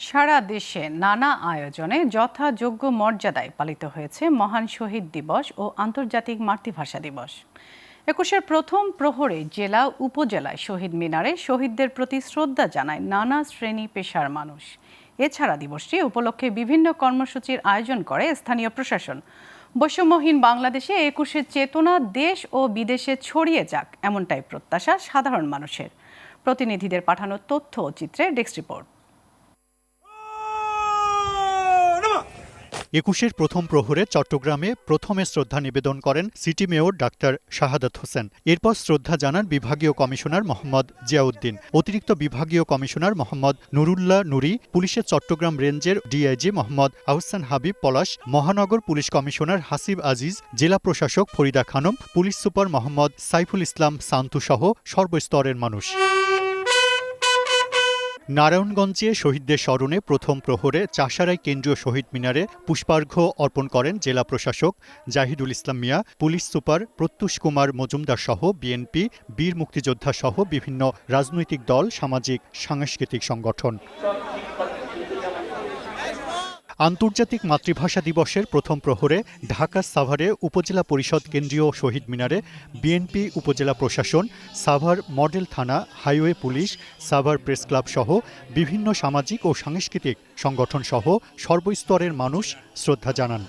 সারা দেশে নানা আয়োজনে যথাযোগ্য মর্যাদায় পালিত হয়েছে মহান শহীদ দিবস ও আন্তর্জাতিক মাতৃভাষা দিবস। ২১-এর প্রথম প্রহরে জেলা উপজেলায় শহীদ মিনারে শহীদদের প্রতি শ্রদ্ধা জানায় নানা শ্রেণী পেশার মানুষ। এছাড়া দিবসটি উপলক্ষে বিভিন্ন কর্মসূচির আয়োজন করে স্থানীয় প্রশাসন। বৈষম্যহীন বাংলাদেশে ২১-এর চেতনা দেশ ও বিদেশে ছড়িয়ে যাক, এমনটাই প্রত্যাশা সাধারণ মানুষের। প্রতিনিধিদের পাঠানো তথ্য ও চিত্রে ডেস্ক রিপোর্ট। ২১-এর প্রথম প্রহরে চট্টগ্রামে প্রথমে শ্রদ্ধা নিবেদন করেন city mayor doctor Shahadat Hossain. এরপর শ্রদ্ধা জানান বিভাগীয় কমিশনার মোহাম্মদ জিয়াউদ্দিন, অতিরিক্ত বিভাগীয় কমিশনার মোহাম্মদ নুরুল্লাহ নুরি, পুলিশের চট্টগ্রাম রেঞ্জের ডিআইজি মোহাম্মদ আহসান হাবিব পলাশ, মহানগর পুলিশ কমিশনার হাসিব আজিজ, জেলা প্রশাসক ফরিদা খানম, পুলিশ সুপার মোহাম্মদ সাইফুল ইসলাম সান্তু সহ সর্বস্তরের মানুষ। নারায়ণগঞ্জে শহীদদের স্মরণে প্রথম প্রহরে চাষারাই কেন্দ্রীয় শহীদ মিনারে পুষ্পার্ঘ্য অর্পণ করেন জেলা প্রশাসক জাহিদুল ইসলাম মিয়া, পুলিশ সুপার প্রত্যুষ কুমার মজুমদার সহ বিএনপি, বীর মুক্তিযোদ্ধা সহ বিভিন্ন রাজনৈতিক দল, সামাজিক সাংস্কৃতিক সংগঠন। আন্তর্জাতিক মাতৃভাষা দিবসের প্রথম প্রহরে ঢাকা সাভারে উপজেলা পরিষদ কেন্দ্রীয় শহীদ মিনারে বিএনপি উপজেলা প্রশাসন, সাভার মডেল থানা, highway police, Savar press club সহ বিভিন্ন সামাজিক ও সাংস্কৃতিক সংগঠন সহ সর্বস্তরের মানুষ শ্রদ্ধা জানান।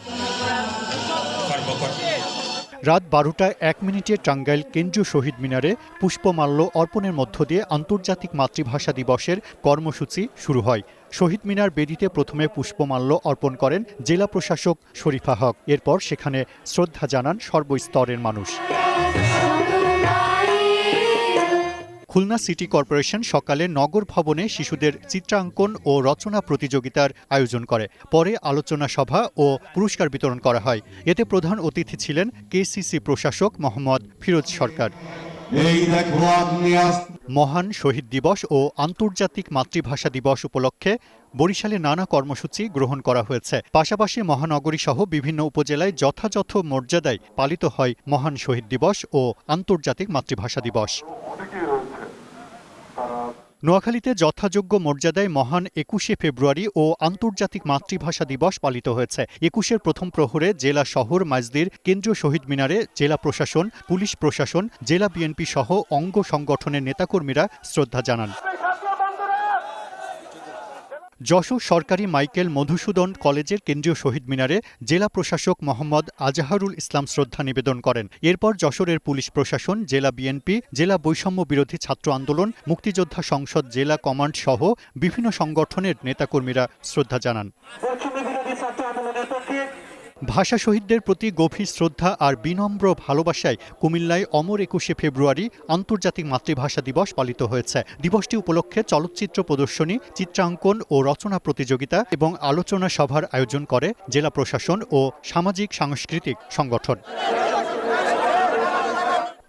রাত ১২টায় ১ মিনিটে টাঙ্গাইল কেন্দ্রীয় শহীদ মিনারে পুষ্পমাল্য অর্পণের মধ্য দিয়ে আন্তর্জাতিক মাতৃভাষা দিবসের কর্মসূচি শুরু হয়। শহীদ মিনার বেদিতে প্রথমে পুষ্পমাল্য অর্পণ করেন জেলা প্রশাসক শরীফা হক। এরপর সেখানে শ্রদ্ধা জানান সর্বস্তরের মানুষ। খুলনা সিটি কর্পোরেশন সকালে নগর ভবনে শিশুদের চিত্রাঙ্কন ও রচনা প্রতিযোগিতার আয়োজন করে। পরে আলোচনা সভা ও পুরস্কার বিতরণ করা হয়। এতে প্রধান অতিথি ছিলেন কেসিসি প্রশাসক মোহাম্মদ ফিরোজ সরকার। মহান শহীদ দিবস ও আন্তর্জাতিক মাতৃভাষা দিবস উপলক্ষে বরিশালে নানা কর্মসূচি গ্রহণ করা হয়েছে। পাশাপাশি মহানগরী সহ বিভিন্ন উপজেলায় যথাযথ মর্যাদায় পালিত হয় মহান শহীদ দিবস ও আন্তর্জাতিক মাতৃভাষা দিবস। নোয়াখালীতে যথাযোগ্য মর্যাদায় মহান ২১শে ফেব্রুয়ারি ও আন্তর্জাতিক মাতৃভাষা দিবস পালিত হয়েছে। ২১-এর প্রথম প্রহরে জেলা শহর মাইজদির কেন্দ্রীয় শহীদ মিনারে জেলা প্রশাসন, পুলিশ প্রশাসন, জেলা বিএনপি সহ অঙ্গ সংগঠনের নেতাকর্মীরা শ্রদ্ধা জানান। যশোর সরকারি মাইকেল মধুসূদন কলেজের কেন্দ্রীয় শহীদ মিনারে জেলা প্রশাসক মোহাম্মদ আজহারুল ইসলাম শ্রদ্ধা নিবেদন করেন। এরপর যশোরের পুলিশ প্রশাসন, জেলা বিএনপি, জেলা বৈষম্য বিরোধী ছাত্র আন্দোলন, মুক্তিযোদ্ধা সংসদ জেলা কমান্ড সহ বিভিন্ন সংগঠনের নেতাকর্মীরা শ্রদ্ধা জানান। ভাষা শহীদদের প্রতি গভীর শ্রদ্ধা আর বিনম্র ভালোবাসায় কুমিল্লায় অমর ২১শে ফেব্রুয়ারি আন্তর্জাতিক মাতৃভাষা দিবস পালিত হয়েছে। দিবসটি উপলক্ষে চলচ্চিত্র প্রদর্শনী, চিত্রাঙ্কন ও রচনা প্রতিযোগিতা এবং আলোচনা সভার আয়োজন করে জেলা প্রশাসন ও সামাজিক সাংস্কৃতিক সংগঠন।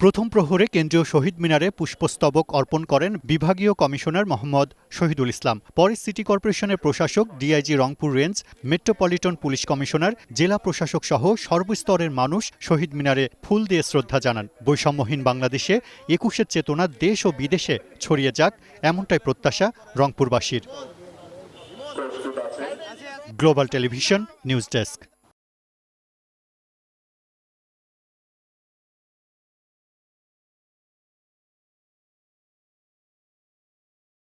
প্রথম প্রহরে কেন্দ্রীয় শহীদ মিনারে পুষ্পস্তবক অর্পণ করেন বিভাগীয় কমিশনার মোহাম্মদ শহীদুল ইসলাম। পরে সিটি কর্পোরেশনের প্রশাসক, DIG Rangpur range, metropolitan police commissioner, জেলা প্রশাসক সহ সর্বস্তরের মানুষ শহীদ মিনারে ফুল দিয়ে শ্রদ্ধা জানান। বৈষম্যহীন বাংলাদেশে ২১-এর চেতনা দেশ ও বিদেশে ছড়িয়ে যাক, এমনটাই প্রত্যাশা রংপুরবাসীর। Global television news desk.